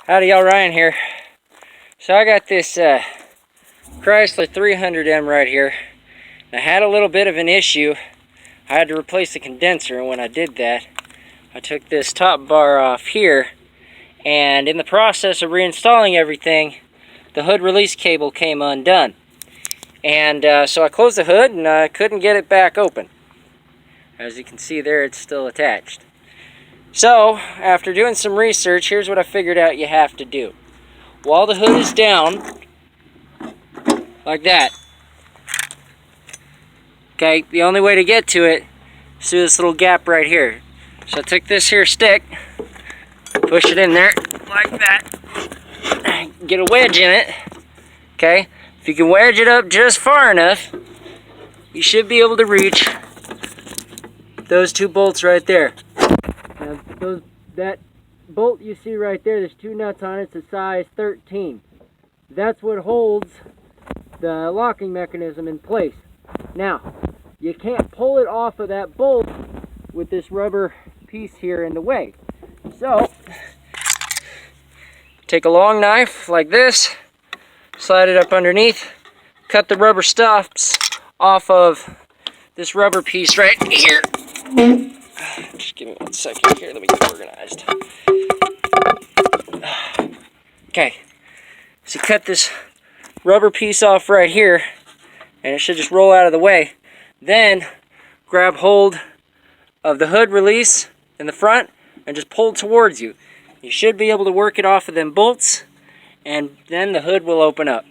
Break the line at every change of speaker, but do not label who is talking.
Howdy y'all, Ryan here. So I got this Chrysler 300M right here. I had a little bit of an issue. I had to replace the condenser, and when I did that, I took this top bar off here, and in the process of reinstalling everything, the hood release cable came undone. And so I closed the hood and I couldn't get it back open. As you can see there, it's still attached. So, after doing some research, here's what I figured out you have to do. While the hood is down, like that, okay, the only way to get to it is through this little gap right here. So I took this here stick, push it in there, like that, get a wedge in it, okay? If you can wedge it up just far enough, you should be able to reach those two bolts right there. Now, that bolt you see right there, there's two nuts on it, it's a size 13. That's what holds the locking mechanism in place. Now, you can't pull it off of that bolt with this rubber piece here in the way. So, take a long knife like this, slide it up underneath, cut the rubber stops off of this rubber piece right here. Just give me 1 second here, let me get organized. Okay, so cut this rubber piece off right here, and it should just roll out of the way. Then, grab hold of the hood release in the front and just pull it towards you. You should be able to work it off of them bolts, and then the hood will open up.